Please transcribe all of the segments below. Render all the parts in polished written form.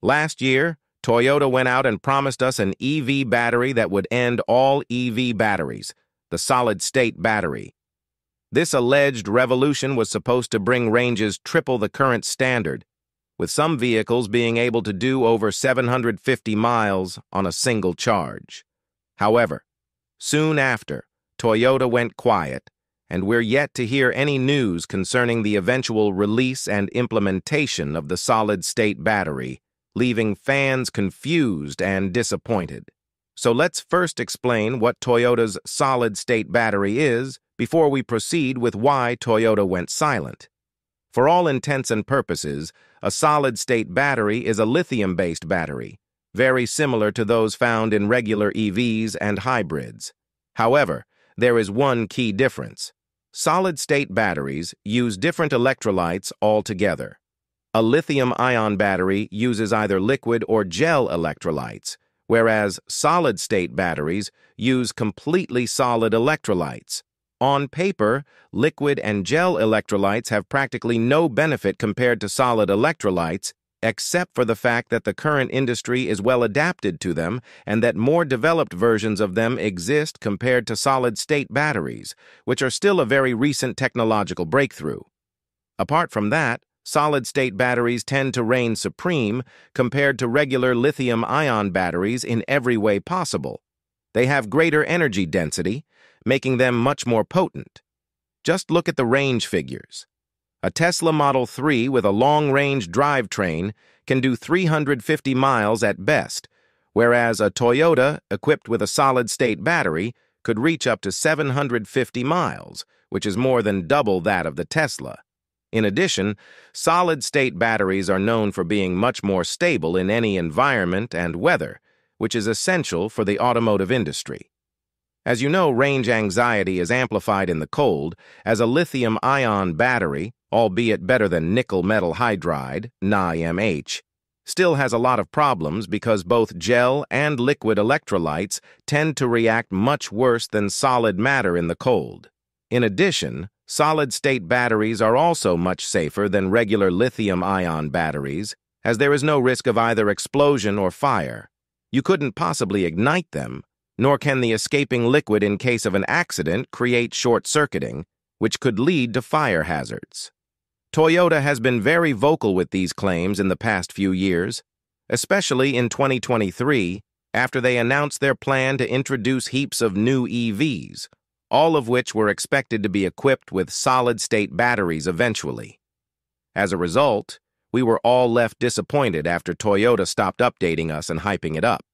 Last year, Toyota went out and promised us an EV battery that would end all EV batteries, the solid-state battery. This alleged revolution was supposed to bring ranges triple the current standard, with some vehicles being able to do over 750 miles on a single charge. However, soon after, Toyota went quiet, and we're yet to hear any news concerning the eventual release and implementation of the solid-state battery, leaving fans confused and disappointed. So let's first explain what Toyota's solid-state battery is before we proceed with why Toyota went silent. For all intents and purposes, a solid-state battery is a lithium-based battery, very similar to those found in regular EVs and hybrids. However, there is one key difference. Solid-state batteries use different electrolytes altogether. A lithium-ion battery uses either liquid or gel electrolytes, whereas solid-state batteries use completely solid electrolytes. On paper, liquid and gel electrolytes have practically no benefit compared to solid electrolytes, except for the fact that the current industry is well adapted to them and that more developed versions of them exist compared to solid-state batteries, which are still a very recent technological breakthrough. Apart from that, solid-state batteries tend to reign supreme compared to regular lithium-ion batteries in every way possible. They have greater energy density, making them much more potent. Just look at the range figures. A Tesla Model 3 with a long-range drivetrain can do 350 miles at best, whereas a Toyota equipped with a solid-state battery could reach up to 750 miles, which is more than double that of the Tesla. In addition, solid-state batteries are known for being much more stable in any environment and weather, which is essential for the automotive industry. As you know, range anxiety is amplified in the cold, as a lithium-ion battery, albeit better than nickel metal hydride, NiMH, still has a lot of problems because both gel and liquid electrolytes tend to react much worse than solid matter in the cold. In addition, solid-state batteries are also much safer than regular lithium-ion batteries, as there is no risk of either explosion or fire. You couldn't possibly ignite them, nor can the escaping liquid in case of an accident create short-circuiting, which could lead to fire hazards. Toyota has been very vocal with these claims in the past few years, especially in 2023, after they announced their plan to introduce heaps of new EVs, all of which were expected to be equipped with solid-state batteries eventually. As a result, we were all left disappointed after Toyota stopped updating us and hyping it up.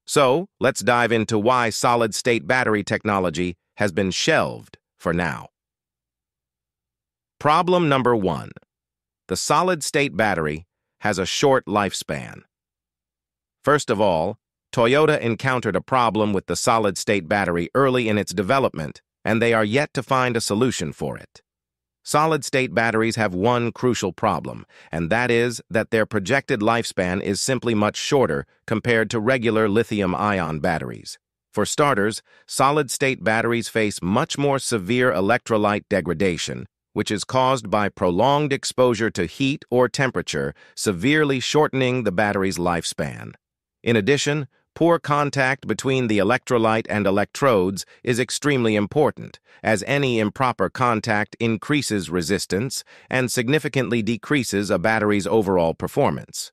So, let's dive into why solid-state battery technology has been shelved for now. Problem number 1. The solid-state battery has a short lifespan. First of all, Toyota encountered a problem with the solid-state battery early in its development, and they are yet to find a solution for it. Solid-state batteries have one crucial problem, and that is that their projected lifespan is simply much shorter compared to regular lithium-ion batteries. For starters, solid-state batteries face much more severe electrolyte degradation, which is caused by prolonged exposure to heat or temperature, severely shortening the battery's lifespan. In addition, poor contact between the electrolyte and electrodes is extremely important, as any improper contact increases resistance and significantly decreases a battery's overall performance.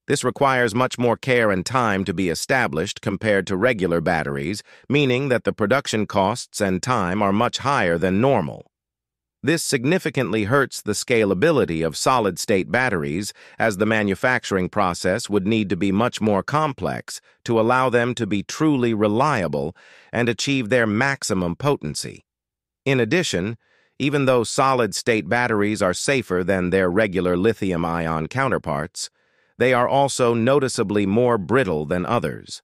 This requires much more care and time to be established compared to regular batteries, meaning that the production costs and time are much higher than normal. This significantly hurts the scalability of solid-state batteries, as the manufacturing process would need to be much more complex to allow them to be truly reliable and achieve their maximum potency. In addition, even though solid-state batteries are safer than their regular lithium-ion counterparts, they are also noticeably more brittle than others.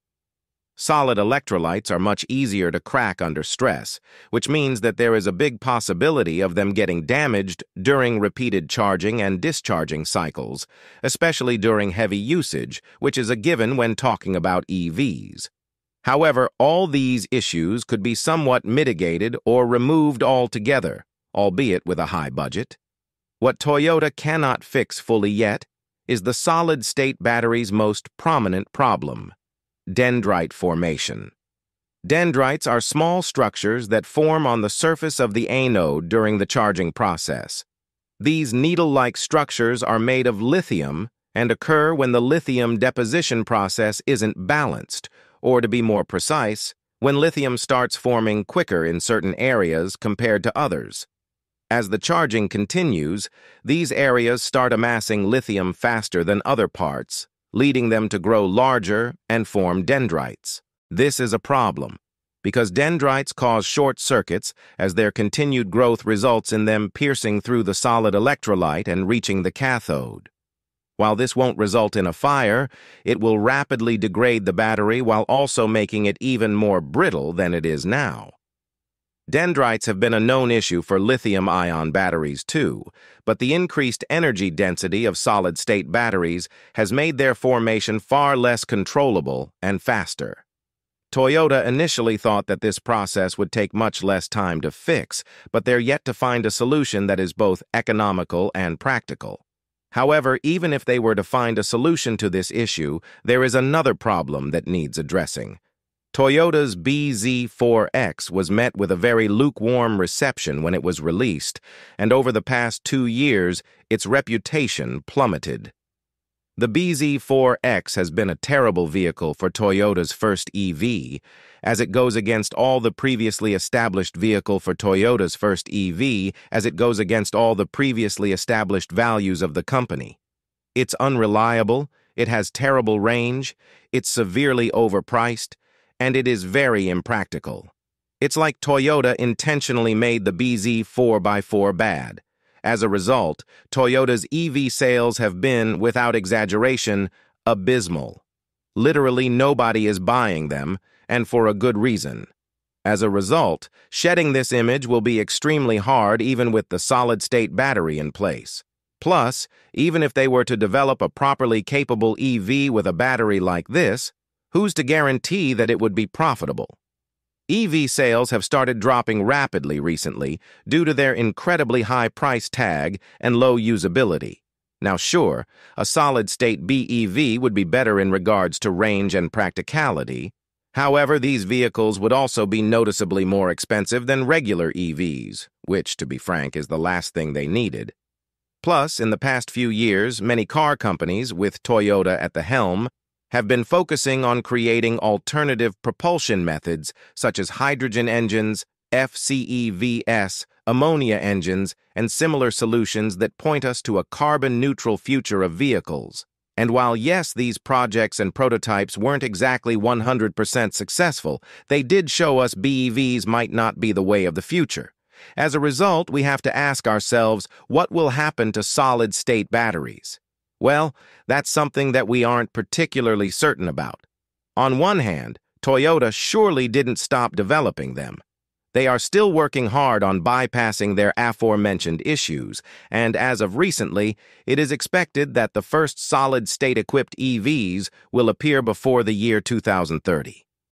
Solid electrolytes are much easier to crack under stress, which means that there is a big possibility of them getting damaged during repeated charging and discharging cycles, especially during heavy usage, which is a given when talking about EVs. However, all these issues could be somewhat mitigated or removed altogether, albeit with a high budget. What Toyota cannot fix fully yet is the solid-state battery's most prominent problem: dendrite formation. Dendrites are small structures that form on the surface of the anode during the charging process. These needle-like structures are made of lithium and occur when the lithium deposition process isn't balanced, or to be more precise, when lithium starts forming quicker in certain areas compared to others. As the charging continues, these areas start amassing lithium faster than other parts, leading them to grow larger and form dendrites. This is a problem, because dendrites cause short circuits as their continued growth results in them piercing through the solid electrolyte and reaching the cathode. While this won't result in a fire, it will rapidly degrade the battery while also making it even more brittle than it is now. Dendrites have been a known issue for lithium-ion batteries too, but the increased energy density of solid-state batteries has made their formation far less controllable and faster. Toyota initially thought that this process would take much less time to fix, but they're yet to find a solution that is both economical and practical. However, even if they were to find a solution to this issue, there is another problem that needs addressing. Toyota's BZ4X was met with a very lukewarm reception when it was released, and over the past 2 years, its reputation plummeted. The BZ4X has been a terrible vehicle for Toyota's first EV, as it goes against all the previously established vehicle for Toyota's first EV, as it goes against all the previously established values of the company. It's unreliable, it has terrible range, it's severely overpriced, and it is very impractical. It's like Toyota intentionally made the BZ4x4 bad. As a result, Toyota's EV sales have been, without exaggeration, abysmal. Literally nobody is buying them, and for a good reason. As a result, shedding this image will be extremely hard even with the solid-state battery in place. Plus, even if they were to develop a properly capable EV with a battery like this, who's to guarantee that it would be profitable? EV sales have started dropping rapidly recently due to their incredibly high price tag and low usability. Now sure, a solid-state BEV would be better in regards to range and practicality. However, these vehicles would also be noticeably more expensive than regular EVs, which, to be frank, is the last thing they needed. Plus, in the past few years, many car companies, with Toyota at the helm, have been focusing on creating alternative propulsion methods such as hydrogen engines, FCEVs, ammonia engines, and similar solutions that point us to a carbon-neutral future of vehicles. And while yes, these projects and prototypes weren't exactly 100% successful, they did show us BEVs might not be the way of the future. As a result, we have to ask ourselves, what will happen to solid-state batteries? Well, that's something that we aren't particularly certain about. On one hand, Toyota surely didn't stop developing them. They are still working hard on bypassing their aforementioned issues, and as of recently, it is expected that the first solid-state equipped EVs will appear before the year 2030.